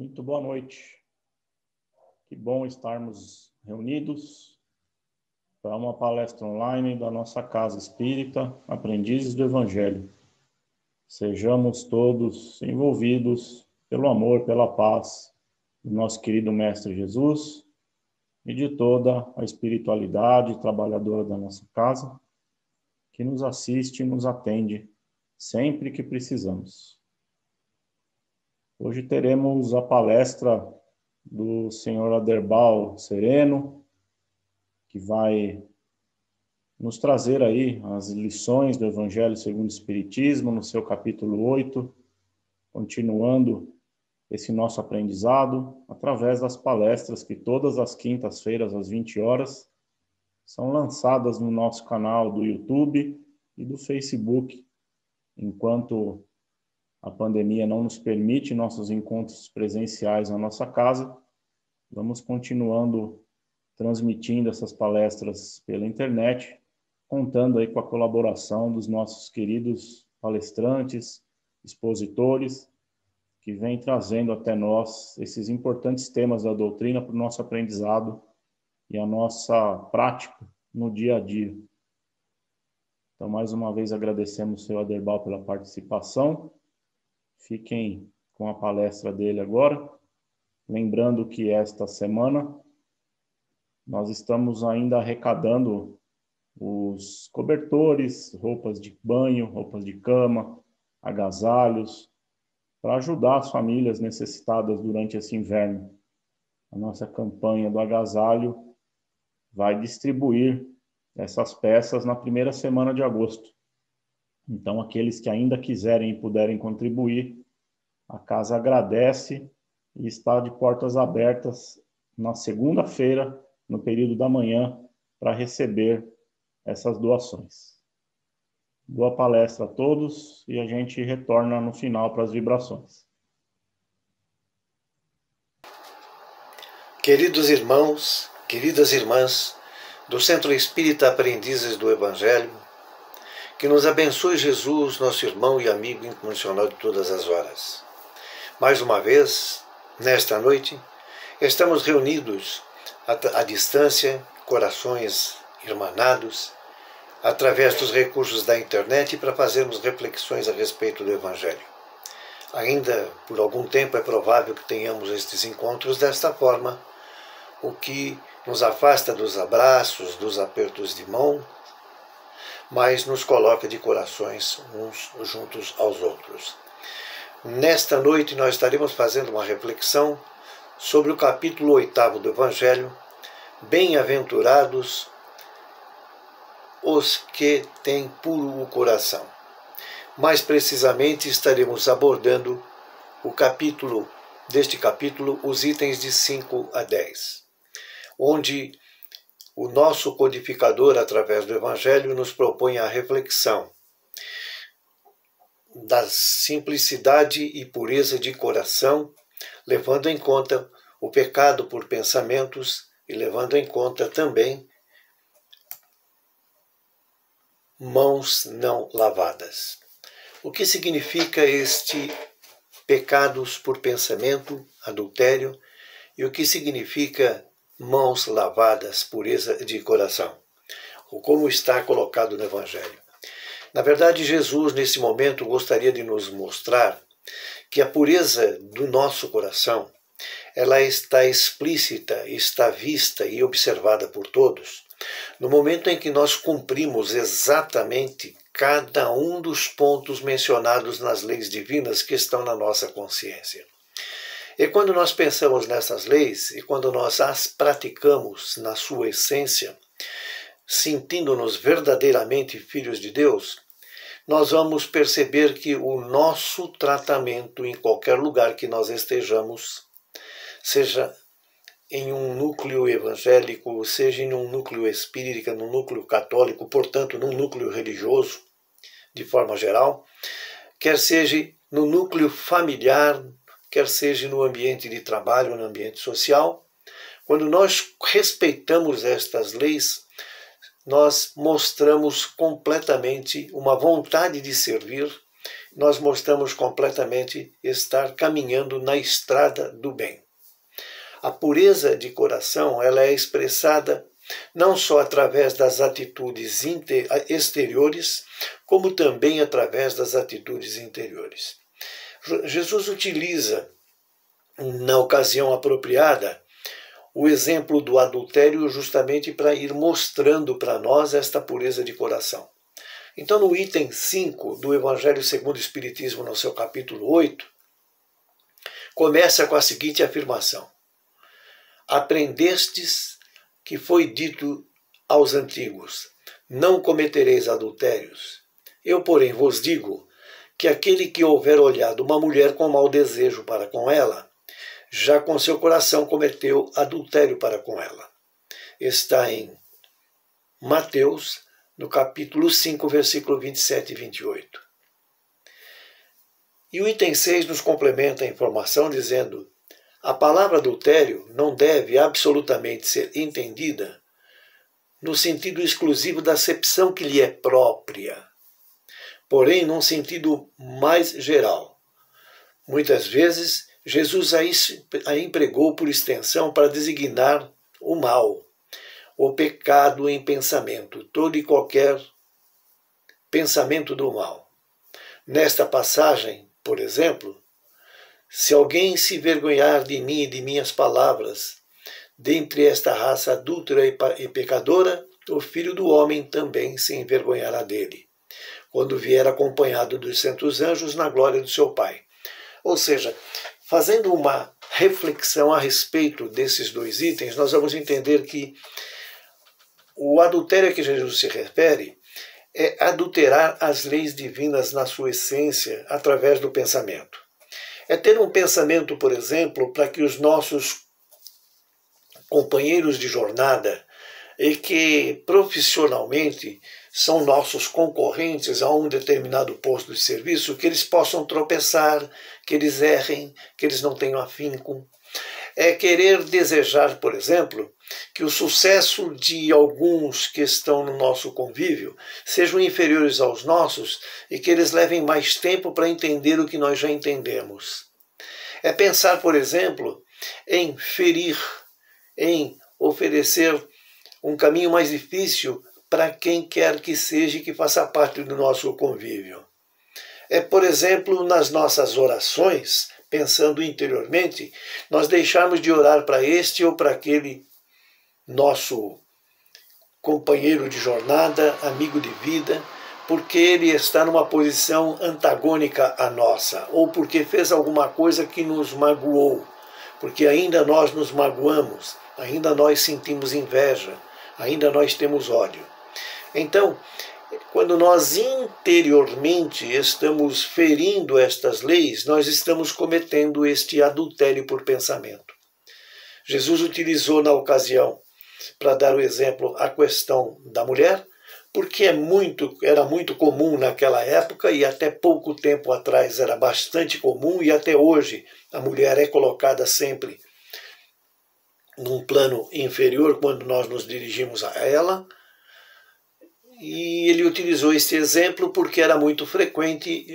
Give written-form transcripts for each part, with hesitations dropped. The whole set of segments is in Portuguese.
Muito boa noite. Que bom estarmos reunidos para uma palestra online da nossa Casa Espírita, Aprendizes do Evangelho. Sejamos todos envolvidos pelo amor, pela paz do nosso querido Mestre Jesus e de toda a espiritualidade trabalhadora da nossa casa, que nos assiste e nos atende sempre que precisamos. Hoje teremos a palestra do Sr. Aderbal Sereno, que vai nos trazer aí as lições do Evangelho segundo o Espiritismo, no seu capítulo 8, continuando esse nosso aprendizado através das palestras que todas as quintas-feiras, às 20 horas, são lançadas no nosso canal do YouTube e do Facebook, enquanto a pandemia não nos permite nossos encontros presenciais na nossa casa, vamos continuando transmitindo essas palestras pela internet, contando aí com a colaboração dos nossos queridos palestrantes, expositores, que vêm trazendo até nós esses importantes temas da doutrina para o nosso aprendizado e a nossa prática no dia a dia. Então, mais uma vez, agradecemos o Sr. Aderbal pela participação. Fiquem com a palestra dele agora. Lembrando que esta semana nós estamos ainda arrecadando os cobertores, roupas de banho, roupas de cama, agasalhos, para ajudar as famílias necessitadas durante esse inverno. A nossa campanha do agasalho vai distribuir essas peças na primeira semana de agosto. Então, aqueles que ainda quiserem e puderem contribuir, a casa agradece e está de portas abertas na segunda-feira, no período da manhã, para receber essas doações. Boa palestra a todos e a gente retorna no final para as vibrações. Queridos irmãos, queridas irmãs do Centro Espírita Aprendizes do Evangelho, que nos abençoe Jesus, nosso irmão e amigo incondicional de todas as horas. Mais uma vez, nesta noite, estamos reunidos à distância, corações irmanados, através dos recursos da internet para fazermos reflexões a respeito do Evangelho. Ainda por algum tempo é provável que tenhamos estes encontros desta forma, o que nos afasta dos abraços, dos apertos de mão, mas nos coloca de corações uns juntos aos outros. Nesta noite nós estaremos fazendo uma reflexão sobre o capítulo 8º do Evangelho, Bem-aventurados os que têm puro o coração. Mais precisamente estaremos abordando deste capítulo, os itens de 5 a 10, onde o nosso codificador, através do Evangelho, nos propõe a reflexão da simplicidade e pureza de coração, levando em conta o pecado por pensamentos e levando em conta também mãos não lavadas. O que significa este pecados por pensamento, adultério, e o que significa mãos lavadas, pureza de coração? Ou como está colocado no Evangelho? Na verdade, Jesus, nesse momento, gostaria de nos mostrar que a pureza do nosso coração, ela está explícita, está vista e observada por todos, no momento em que nós cumprimos exatamente cada um dos pontos mencionados nas leis divinas que estão na nossa consciência. E quando nós pensamos nessas leis, e quando nós as praticamos na sua essência, sentindo-nos verdadeiramente filhos de Deus, nós vamos perceber que o nosso tratamento em qualquer lugar que nós estejamos, seja em um núcleo evangélico, seja em um núcleo espírita, num núcleo católico, portanto, num núcleo religioso, de forma geral, quer seja no núcleo familiar, quer seja no ambiente de trabalho, no ambiente social, quando nós respeitamos estas leis, nós mostramos completamente uma vontade de servir nós mostramos completamente estar caminhando na estrada do bem. A pureza de coração, ela é expressada não só através das atitudes exteriores, como também através das atitudes interiores. Jesus utiliza, na ocasião apropriada, o exemplo do adultério justamente para ir mostrando para nós esta pureza de coração. Então, no item 5 do Evangelho segundo o Espiritismo, no seu capítulo 8, começa com a seguinte afirmação: aprendestes que foi dito aos antigos, não cometereis adultérios. Eu, porém, vos digo que aquele que houver olhado uma mulher com mau desejo para com ela, já com seu coração cometeu adultério para com ela. Está em Mateus, no capítulo 5, versículo 27 e 28. E o item 6 nos complementa a informação dizendo: a palavra adultério não deve absolutamente ser entendida no sentido exclusivo da acepção que lhe é própria, porém num sentido mais geral. Muitas vezes, Jesus a empregou por extensão para designar o mal, o pecado em pensamento, todo e qualquer pensamento do mal. Nesta passagem, por exemplo, se alguém se vergonhar de mim e de minhas palavras, dentre esta raça adúltera e pecadora, o Filho do Homem também se envergonhará dele, quando vier acompanhado dos santos anjos na glória do seu Pai. Ou seja, fazendo uma reflexão a respeito desses dois itens, nós vamos entender que o adultério a que Jesus se refere é adulterar as leis divinas na sua essência através do pensamento. É ter um pensamento, por exemplo, para que os nossos companheiros de jornada e que profissionalmente são nossos concorrentes a um determinado posto de serviço, que eles possam tropeçar, que eles errem, que eles não tenham afinco. É querer desejar, por exemplo, que o sucesso de alguns que estão no nosso convívio sejam inferiores aos nossos e que eles levem mais tempo para entender o que nós já entendemos. É pensar, por exemplo, em ferir, em oferecer um caminho mais difícil para quem quer que seja que faça parte do nosso convívio. É, por exemplo, nas nossas orações, pensando interiormente, nós deixarmos de orar para este ou para aquele nosso companheiro de jornada, amigo de vida, porque ele está numa posição antagônica à nossa, ou porque fez alguma coisa que nos magoou, porque ainda nós nos magoamos, ainda nós sentimos inveja, ainda nós temos ódio. Então, quando nós interiormente estamos ferindo estas leis, nós estamos cometendo este adultério por pensamento. Jesus utilizou na ocasião, para dar o exemplo, a questão da mulher, porque era muito comum naquela época e até pouco tempo atrás era bastante comum e até hoje a mulher é colocada sempre num plano inferior quando nós nos dirigimos a ela. E ele utilizou este exemplo porque era muito frequente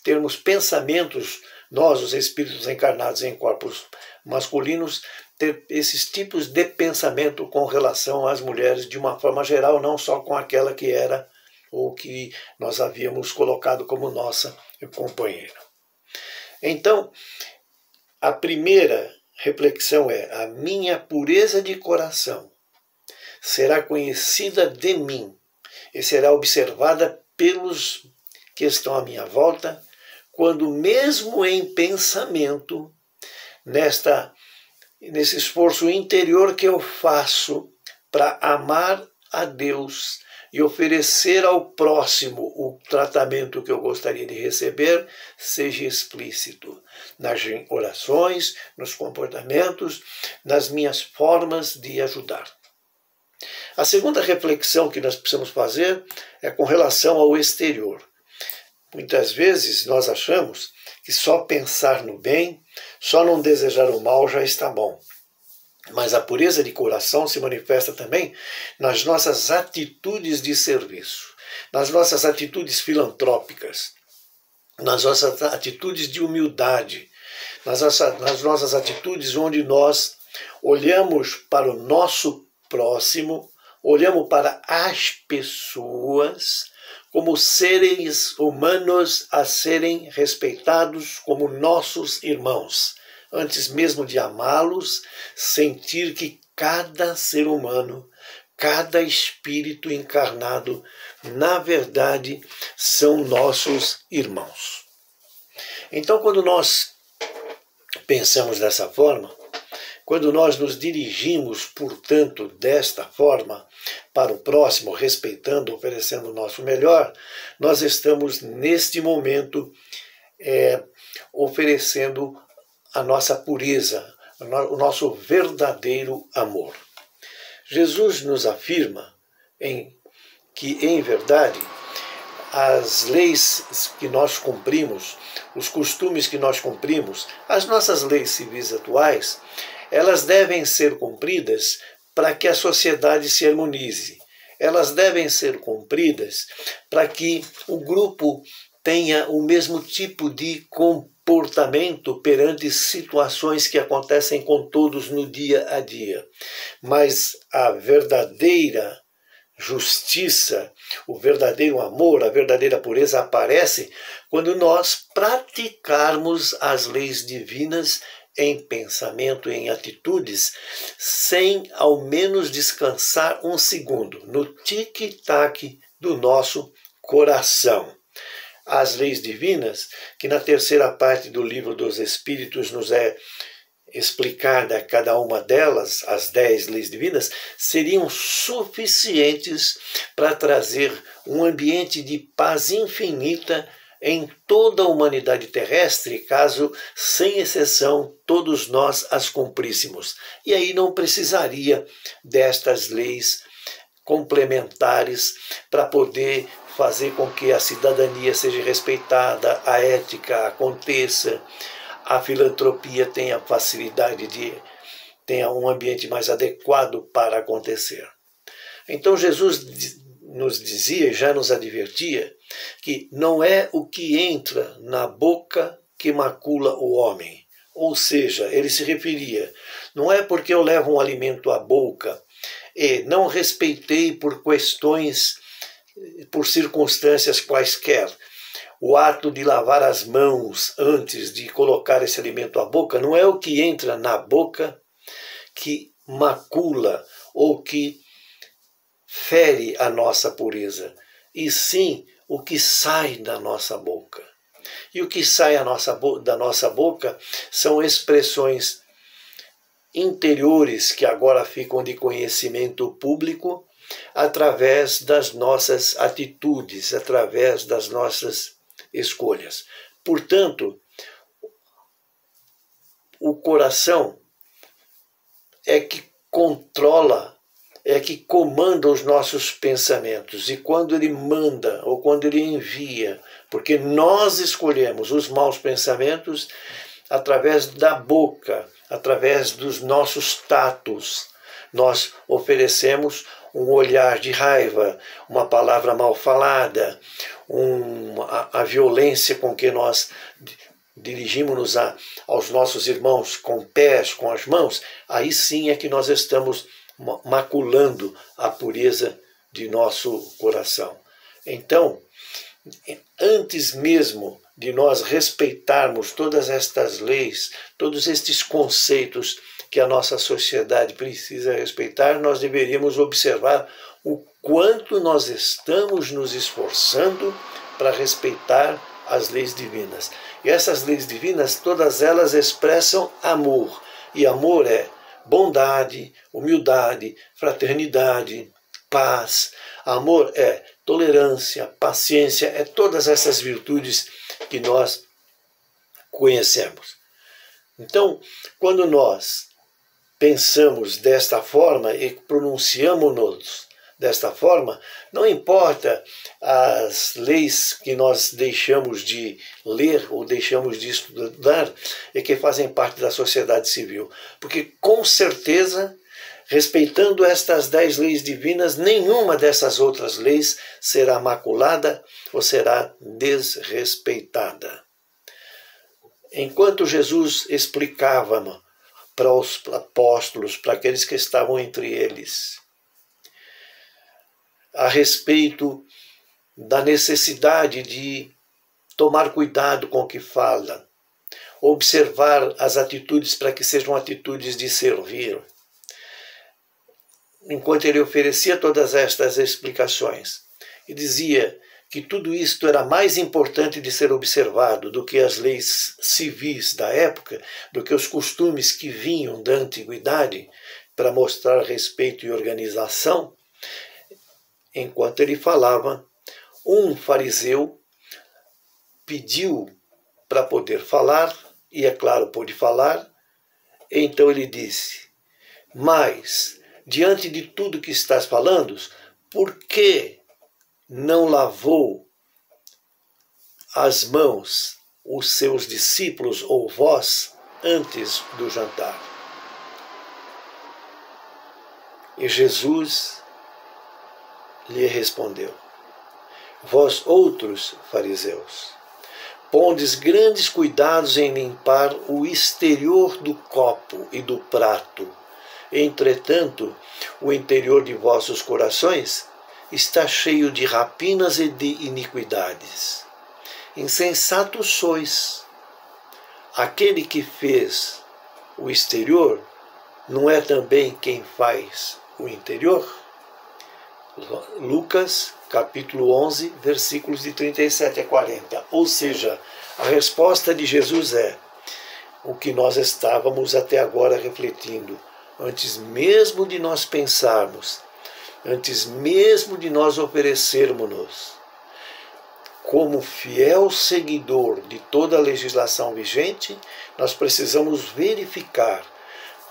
termos pensamentos, nós, os espíritos encarnados em corpos masculinos, ter esses tipos de pensamento com relação às mulheres de uma forma geral, não só com aquela que era ou que nós havíamos colocado como nossa companheira. Então, a primeira reflexão é: a minha pureza de coração será conhecida de mim e será observada pelos que estão à minha volta, quando mesmo em pensamento, nesse esforço interior que eu faço para amar a Deus e oferecer ao próximo o tratamento que eu gostaria de receber, seja explícito nas orações, nos comportamentos, nas minhas formas de ajudar. A segunda reflexão que nós precisamos fazer é com relação ao exterior. Muitas vezes nós achamos que só pensar no bem, só não desejar o mal já está bom. Mas a pureza de coração se manifesta também nas nossas atitudes de serviço, nas nossas atitudes filantrópicas. nas nossas atitudes de humildade, nas nossas atitudes onde nós olhamos para o nosso próximo, olhamos para as pessoas como seres humanos a serem respeitados como nossos irmãos. Antes mesmo de amá-los, sentir que cada ser humano, cada espírito encarnado, na verdade, são nossos irmãos. Então, quando nós pensamos dessa forma, quando nós nos dirigimos, portanto, desta forma para o próximo, respeitando, oferecendo o nosso melhor, nós estamos, neste momento, oferecendo a nossa pureza, o nosso verdadeiro amor. Jesus nos afirma que, em verdade, as leis que nós cumprimos, os costumes que nós cumprimos, as nossas leis civis atuais, elas devem ser cumpridas para que a sociedade se harmonize. Elas devem ser cumpridas para que o grupo tenha o mesmo tipo de comportamento perante situações que acontecem com todos no dia a dia. Mas a verdadeira justiça, o verdadeiro amor, a verdadeira pureza aparece quando nós praticarmos as leis divinas em pensamento, em atitudes, sem ao menos descansar um segundo, no tic-tac do nosso coração. As leis divinas, que na terceira parte do Livro dos Espíritos nos é explicada cada uma delas, as 10 leis divinas, seriam suficientes para trazer um ambiente de paz infinita em toda a humanidade terrestre, caso, sem exceção, todos nós as cumpríssemos. E aí não precisaria destas leis complementares para poder fazer com que a cidadania seja respeitada, a ética aconteça, a filantropia tenha facilidade tenha um ambiente mais adequado para acontecer. Então Jesus nos dizia, já nos advertia, que não é o que entra na boca que macula o homem. Ou seja, ele se referia, não é porque eu levo um alimento à boca e não respeitei por questões, por circunstâncias quaisquer, o ato de lavar as mãos antes de colocar esse alimento à boca, não é o que entra na boca que macula ou que fere a nossa pureza, e sim o que sai da nossa boca. E o que sai da nossa boca são expressões interiores que agora ficam de conhecimento público através das nossas atitudes, através das nossas escolhas. Portanto, o coração é que controla, é que comanda os nossos pensamentos. E quando ele manda ou quando ele envia, porque nós escolhemos os maus pensamentos através da boca, através dos nossos tatos, nós oferecemos um olhar de raiva, uma palavra mal falada, a violência com que nós dirigimos-nos aos nossos irmãos com pés, com as mãos, aí sim é que nós estamos maculando a pureza de nosso coração. Então, antes mesmo de nós respeitarmos todas estas leis, todos estes conceitos que a nossa sociedade precisa respeitar, nós deveríamos observar o quanto nós estamos nos esforçando para respeitar as leis divinas. E essas leis divinas, todas elas expressam amor. E amor é bondade, humildade, fraternidade, paz. Amor é tolerância, paciência, é todas essas virtudes que nós conhecemos. Então, quando nós pensamos desta forma e pronunciamos-nos desta forma, não importa as leis que nós deixamos de ler ou deixamos de estudar e que fazem parte da sociedade civil, porque com certeza Respeitando estas 10 leis divinas, nenhuma dessas outras leis será maculada ou será desrespeitada. Enquanto Jesus explicava para os apóstolos, para aqueles que estavam entre eles, a respeito da necessidade de tomar cuidado com o que fala, observar as atitudes para que sejam atitudes de servir. Enquanto ele oferecia todas estas explicações, e dizia que tudo isto era mais importante de ser observado do que as leis civis da época, do que os costumes que vinham da antiguidade para mostrar respeito e organização. Enquanto ele falava, um fariseu pediu para poder falar, e é claro, pôde falar. Então ele disse: mas, diante de tudo que estás falando, por que não lavou as mãos os seus discípulos ou vós antes do jantar? E Jesus lhe respondeu: vós outros, fariseus, pondes grandes cuidados em limpar o exterior do copo e do prato. Entretanto, o interior de vossos corações está cheio de rapinas e de iniquidades. Insensatos sois. Aquele que fez o exterior não é também quem faz o interior? Lucas, capítulo 11, versículos de 37 a 40. Ou seja, a resposta de Jesus é o que nós estávamos até agora refletindo. Antes mesmo de nós pensarmos, antes mesmo de nós oferecermos-nos como fiel seguidor de toda a legislação vigente, nós precisamos verificar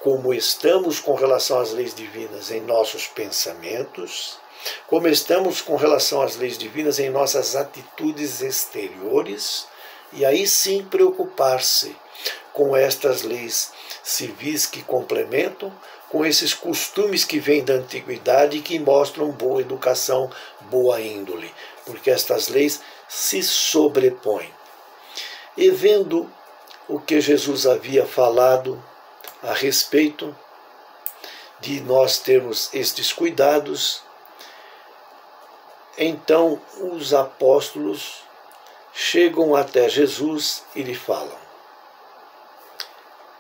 como estamos com relação às leis divinas em nossos pensamentos, como estamos com relação às leis divinas em nossas atitudes exteriores, e aí sim preocupar-se com estas leis civis que complementam, com esses costumes que vêm da antiguidade e que mostram boa educação, boa índole, porque estas leis se sobrepõem. E vendo o que Jesus havia falado a respeito de nós termos estes cuidados, então os apóstolos chegam até Jesus e lhe falam: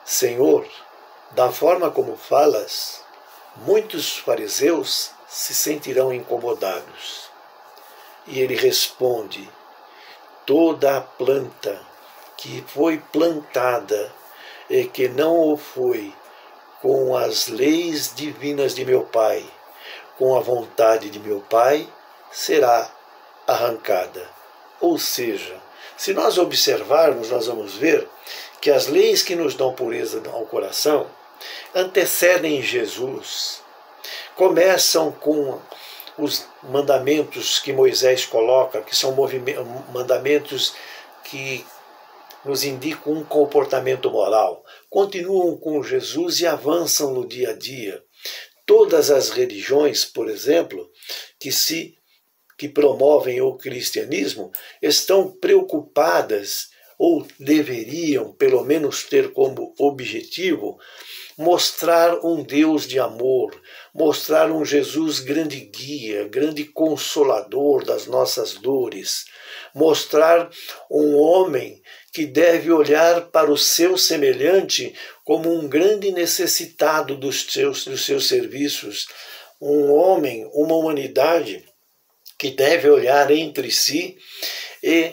Senhor, da forma como falas, muitos fariseus se sentirão incomodados. E ele responde: toda a planta que foi plantada e que não o foi com as leis divinas de meu Pai, com a vontade de meu Pai, será arrancada. Ou seja, se nós observarmos, nós vamos ver que as leis que nos dão pureza ao coração antecedem Jesus. Começam com os mandamentos que Moisés coloca, que são mandamentos que nos indicam um comportamento moral. Continuam com Jesus e avançam no dia a dia. Todas as religiões, por exemplo, que promovem o cristianismo, estão preocupadas, ou deveriam, pelo menos, ter como objetivo mostrar um Deus de amor, mostrar um Jesus grande guia, grande consolador das nossas dores, mostrar um homem que deve olhar para o seu semelhante como um grande necessitado dos seus serviços, um homem, uma humanidade que deve olhar entre si e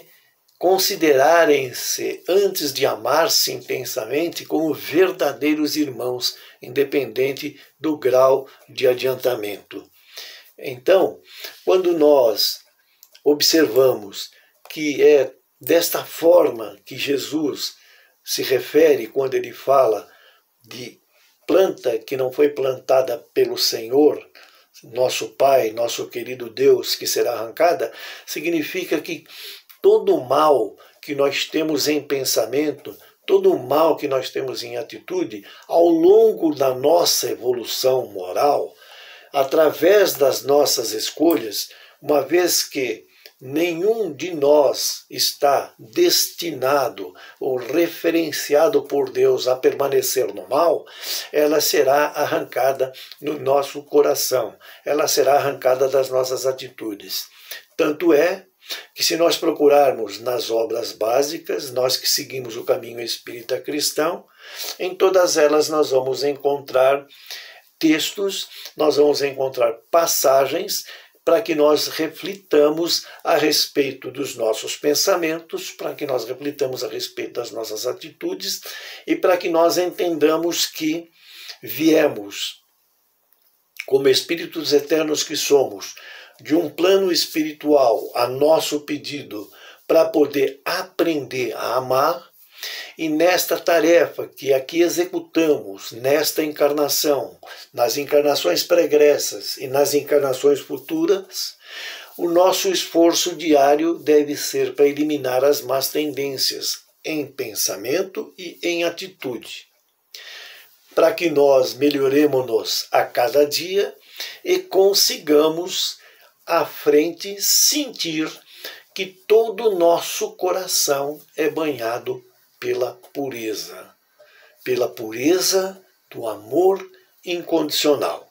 considerarem-se, antes de amar-se intensamente, como verdadeiros irmãos, independente do grau de adiantamento. Então, quando nós observamos que é desta forma que Jesus se refere quando ele fala de planta que não foi plantada pelo Senhor, nosso Pai, nosso querido Deus, que será arrancada, significa que todo o mal que nós temos em pensamento, todo o mal que nós temos em atitude, ao longo da nossa evolução moral, através das nossas escolhas, uma vez que nenhum de nós está destinado ou referenciado por Deus a permanecer no mal, ela será arrancada no nosso coração, ela será arrancada das nossas atitudes. Tanto é que, se nós procurarmos nas obras básicas, nós que seguimos o caminho espírita cristão, em todas elas nós vamos encontrar textos, nós vamos encontrar passagens para que nós reflitamos a respeito dos nossos pensamentos, para que nós reflitamos a respeito das nossas atitudes e para que nós entendamos que viemos, como espíritos eternos que somos, de um plano espiritual a nosso pedido para poder aprender a amar, e nesta tarefa que aqui executamos, nesta encarnação, nas encarnações pregressas e nas encarnações futuras, o nosso esforço diário deve ser para eliminar as más tendências em pensamento e em atitude, para que nós melhoremos-nos a cada dia e consigamos à frente sentir que todo o nosso coração é banhado pela pureza do amor incondicional.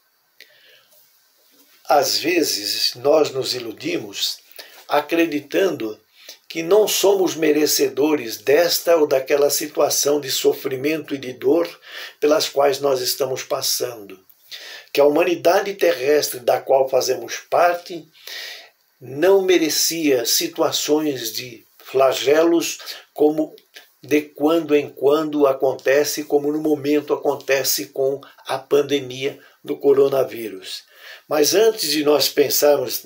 Às vezes nós nos iludimos acreditando que não somos merecedores desta ou daquela situação de sofrimento e de dor pelas quais nós estamos passando, que a humanidade terrestre da qual fazemos parte não merecia situações de flagelos como de quando em quando acontece, como no momento acontece com a pandemia do coronavírus. Mas antes de nós pensarmos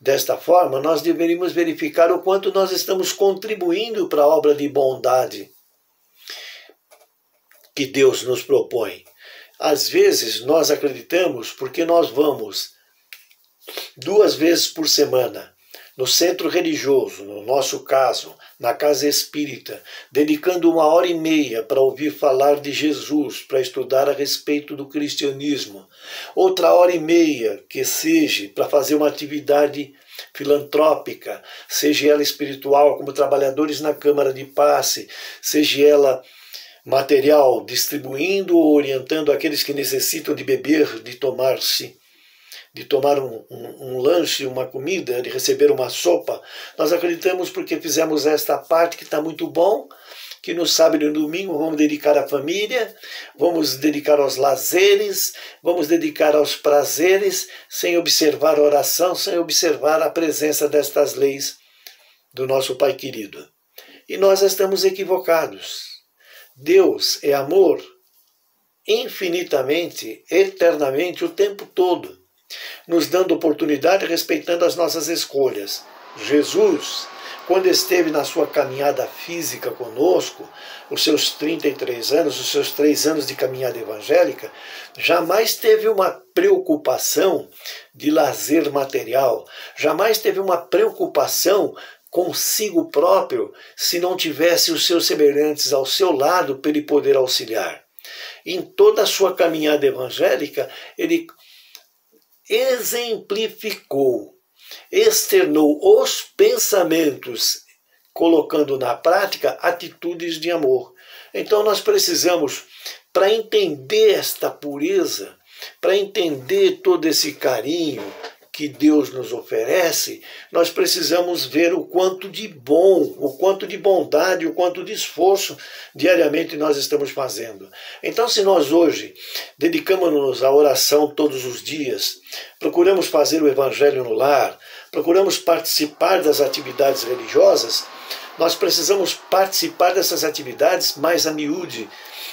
desta forma, nós deveríamos verificar o quanto nós estamos contribuindo para a obra de bondade que Deus nos propõe. Às vezes nós acreditamos porque nós vamos 2 vezes por semana no centro religioso, no nosso caso, na casa espírita, dedicando 1h30 para ouvir falar de Jesus, para estudar a respeito do cristianismo. Outra 1h30 que seja para fazer uma atividade filantrópica, seja ela espiritual, como trabalhadores na Câmara de Passe, seja ela material, distribuindo ou orientando aqueles que necessitam de beber, de tomar um lanche, uma comida, de receber uma sopa. Nós acreditamos porque fizemos esta parte que está muito bom, que no sábado e no domingo vamos dedicar à família, vamos dedicar aos lazeres, vamos dedicar aos prazeres, sem observar a oração, sem observar a presença destas leis do nosso Pai querido. E nós estamos equivocados. Deus é amor infinitamente, eternamente, o tempo todo, nos dando oportunidade, respeitando as nossas escolhas. Jesus, quando esteve na sua caminhada física conosco, os seus 33 anos, os seus 3 anos de caminhada evangélica, jamais teve uma preocupação de lazer material, jamais teve uma preocupação consigo próprio se não tivesse os seus semelhantes ao seu lado para ele poder auxiliar. Em toda a sua caminhada evangélica, ele exemplificou, externou os pensamentos, colocando na prática atitudes de amor. Então nós precisamos, para entender esta pureza, para entender todo esse carinho que Deus nos oferece, nós precisamos ver o quanto de bom, o quanto de bondade, o quanto de esforço diariamente nós estamos fazendo. Então, se nós hoje dedicamos-nos à oração todos os dias, procuramos fazer o evangelho no lar, procuramos participar das atividades religiosas, nós precisamos participar dessas atividades mais a miúde.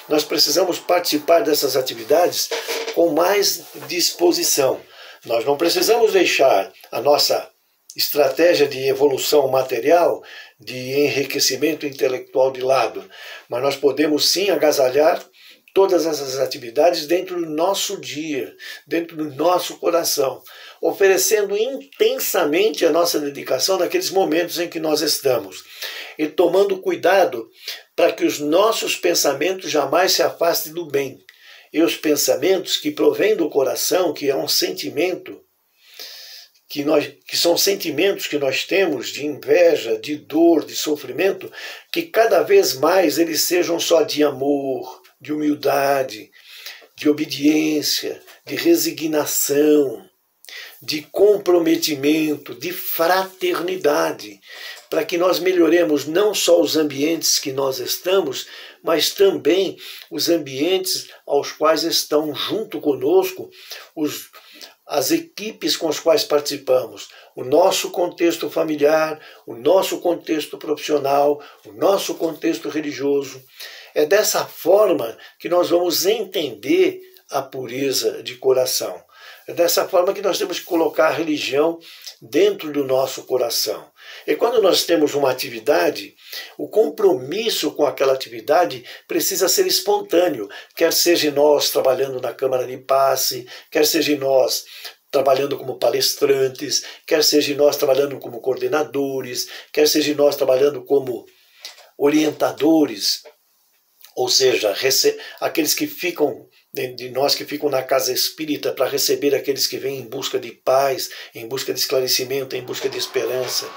Nós precisamos participar dessas atividades com mais disposição. Nós não precisamos deixar a nossa estratégia de evolução material, de enriquecimento intelectual de lado, mas nós podemos sim agasalhar todas essas atividades dentro do nosso dia, dentro do nosso coração, oferecendo intensamente a nossa dedicação naqueles momentos em que nós estamos e tomando cuidado para que os nossos pensamentos jamais se afastem do bem. E os pensamentos que provêm do coração, que é um sentimento, que são sentimentos que nós temos de inveja, de dor, de sofrimento, que cada vez mais eles sejam só de amor, de humildade, de obediência, de resignação, de comprometimento, de fraternidade, para que nós melhoremos não só os ambientes que nós estamos, mas também os ambientes aos quais estão junto conosco as equipes com as quais participamos, o nosso contexto familiar, o nosso contexto profissional, o nosso contexto religioso. É dessa forma que nós vamos entender a pureza de coração. É dessa forma que nós temos que colocar a religião dentro do nosso coração. E quando nós temos uma atividade, o compromisso com aquela atividade precisa ser espontâneo, quer seja nós trabalhando na Câmara de Passe, quer seja nós trabalhando como palestrantes, quer seja nós trabalhando como coordenadores, quer seja nós trabalhando como orientadores, ou seja, aqueles que ficam de nós que ficam na casa espírita para receber aqueles que vêm em busca de paz, em busca de esclarecimento, em busca de esperança.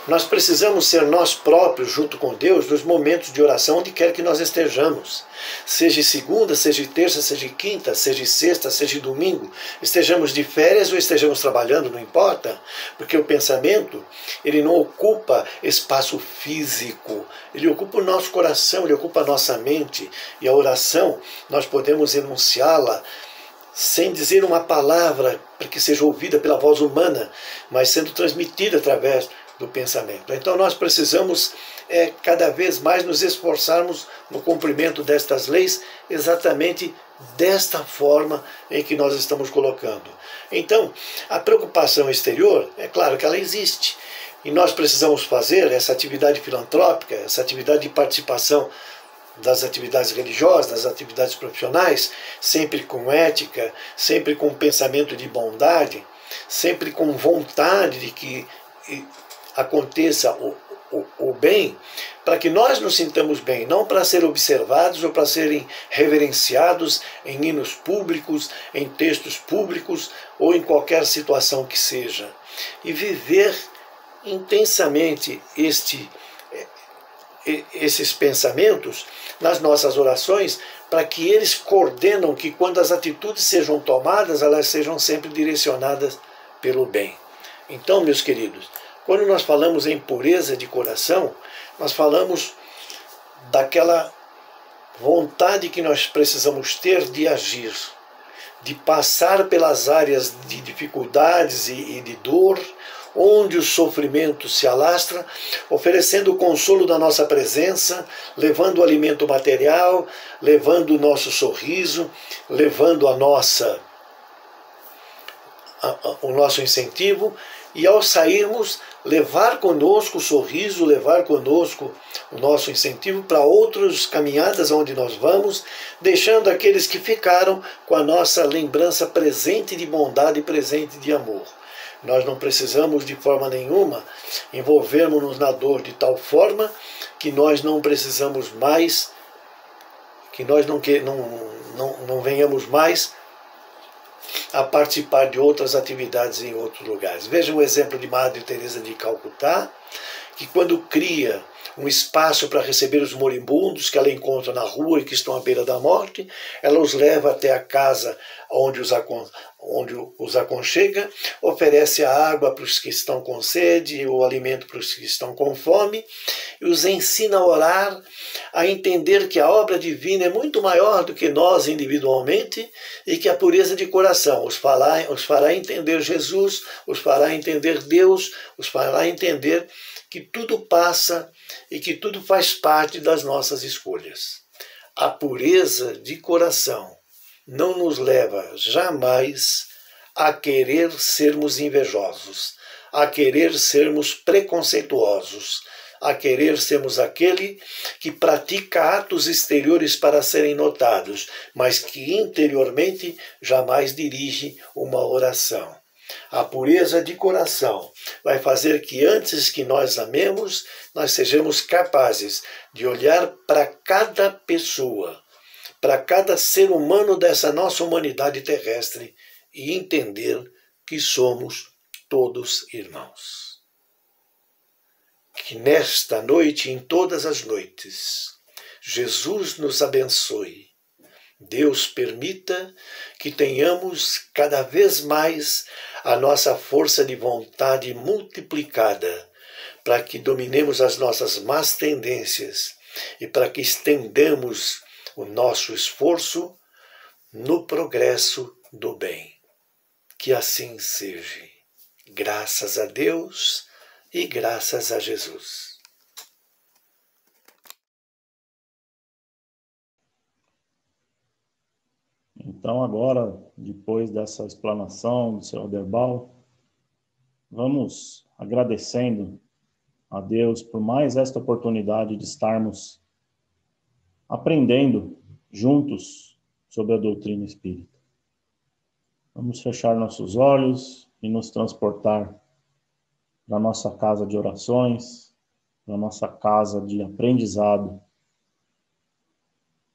Nós precisamos ser nós próprios, junto com Deus, nos momentos de oração onde quer que nós estejamos. Seja segunda, seja terça, seja quinta, seja sexta, seja domingo, estejamos de férias ou estejamos trabalhando, não importa, porque o pensamento, ele não ocupa espaço físico, ele ocupa o nosso coração, ele ocupa a nossa mente, e a oração, nós podemos enunciá-la sem dizer uma palavra para que seja ouvida pela voz humana, mas sendo transmitida através do pensamento. Então nós precisamos cada vez mais nos esforçarmos no cumprimento destas leis, exatamente desta forma em que nós estamos colocando. Então, a preocupação exterior, é claro que ela existe, e nós precisamos fazer essa atividade filantrópica, essa atividade de participação das atividades religiosas, das atividades profissionais, sempre com ética, sempre com pensamento de bondade, sempre com vontade de que aconteça o bem, para que nós nos sintamos bem, não para ser observados ou para serem reverenciados em hinos públicos, em textos públicos ou em qualquer situação que seja. E viver intensamente esses pensamentos nas nossas orações, para que eles coordenam que quando as atitudes sejam tomadas, elas sejam sempre direcionadas pelo bem. Então, meus queridos, quando nós falamos em pureza de coração, nós falamos daquela vontade que nós precisamos ter de agir, de passar pelas áreas de dificuldades e de dor, onde o sofrimento se alastra, oferecendo o consolo da nossa presença, levando o alimento material, levando o nosso sorriso, levando o nosso incentivo, e ao sairmos, levar conosco o sorriso, levar conosco o nosso incentivo para outras caminhadas onde nós vamos, deixando aqueles que ficaram com a nossa lembrança presente de bondade e presente de amor. Nós não precisamos de forma nenhuma envolvermos-nos na dor de tal forma que nós não precisamos mais, que nós não venhamos mais a participar de outras atividades em outros lugares. Vejam o exemplo de Madre Teresa de Calcutá, que quando cria um espaço para receber os moribundos que ela encontra na rua e que estão à beira da morte, ela os leva até a casa onde os aconchega, oferece a água para os que estão com sede, o alimento para os que estão com fome, e os ensina a orar, a entender que a obra divina é muito maior do que nós individualmente e que a pureza de coração os fará entender Jesus, os fará entender Deus, os fará entender que tudo passa e que tudo faz parte das nossas escolhas. A pureza de coração não nos leva jamais a querer sermos invejosos, a querer sermos preconceituosos, a querer sermos aquele que pratica atos exteriores para serem notados, mas que interiormente jamais dirige uma oração. A pureza de coração vai fazer que antes que nós amemos, nós sejamos capazes de olhar para cada pessoa, para cada ser humano dessa nossa humanidade terrestre e entender que somos todos irmãos. Que nesta noite e em todas as noites, Jesus nos abençoe. Deus permita que tenhamos cada vez mais a nossa força de vontade multiplicada, para que dominemos as nossas más tendências e para que estendamos o nosso esforço no progresso do bem. Que assim seja. Graças a Deus e graças a Jesus. Então agora, depois dessa explanação do Sr. Aderbal, vamos agradecendo a Deus por mais esta oportunidade de estarmos aprendendo juntos sobre a doutrina espírita. Vamos fechar nossos olhos e nos transportar para a nossa casa de orações, para a nossa casa de aprendizado,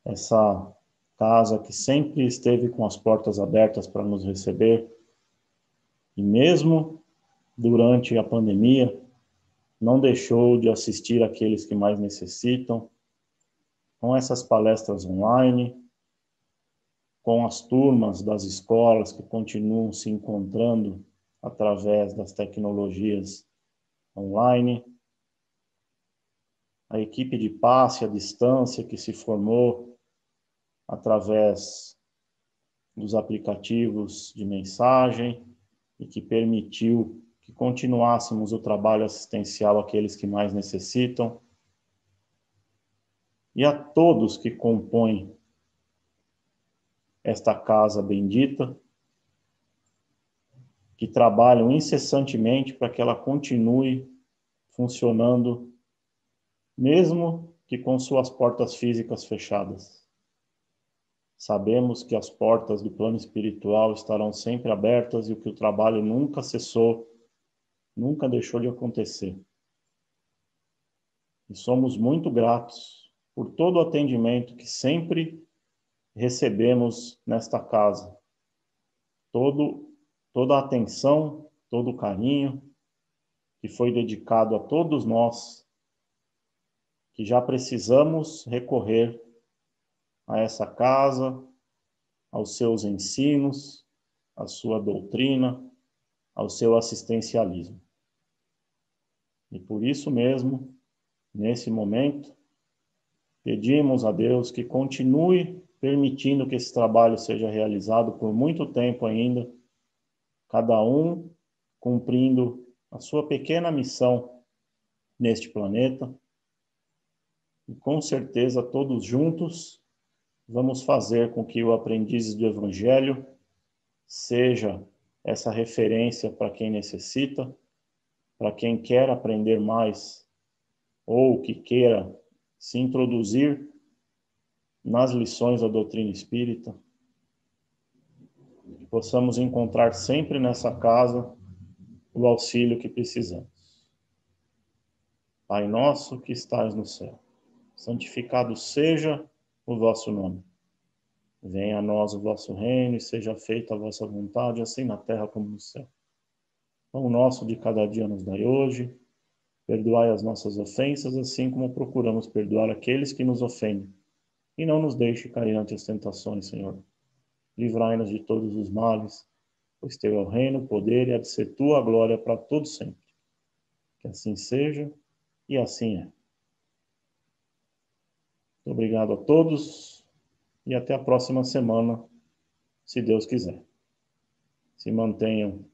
essa casa que sempre esteve com as portas abertas para nos receber, e mesmo durante a pandemia, não deixou de assistir aqueles que mais necessitam, com essas palestras online, com as turmas das escolas que continuam se encontrando através das tecnologias online, a equipe de passe à distância que se formou através dos aplicativos de mensagem e que permitiu que continuássemos o trabalho assistencial àqueles que mais necessitam, e a todos que compõem esta casa bendita, que trabalham incessantemente para que ela continue funcionando, mesmo que com suas portas físicas fechadas. Sabemos que as portas do plano espiritual estarão sempre abertas e que o trabalho nunca cessou, nunca deixou de acontecer. E somos muito gratos por todo o atendimento que sempre recebemos nesta casa. Toda a atenção, todo o carinho que foi dedicado a todos nós, que já precisamos recorrer a essa casa, aos seus ensinos, à sua doutrina, ao seu assistencialismo. E por isso mesmo, nesse momento, pedimos a Deus que continue permitindo que esse trabalho seja realizado por muito tempo ainda, cada um cumprindo a sua pequena missão neste planeta. E com certeza todos juntos vamos fazer com que o Aprendizes do Evangelho seja essa referência para quem necessita, para quem quer aprender mais ou que queira se introduzir nas lições da doutrina espírita, que possamos encontrar sempre nessa casa o auxílio que precisamos. Pai nosso que estais no céu, santificado seja o vosso nome. Venha a nós o vosso reino e seja feita a vossa vontade, assim na terra como no céu. Pão nosso de cada dia nos dai hoje, perdoai as nossas ofensas, assim como procuramos perdoar aqueles que nos ofendem. E não nos deixe cair ante as tentações, Senhor. Livrai-nos de todos os males, pois teu é o reino, o poder e há de ser tua a glória para todos sempre. Que assim seja e assim é. Muito obrigado a todos e até a próxima semana, se Deus quiser. Se mantenham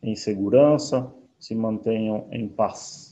em segurança, se mantenham em paz.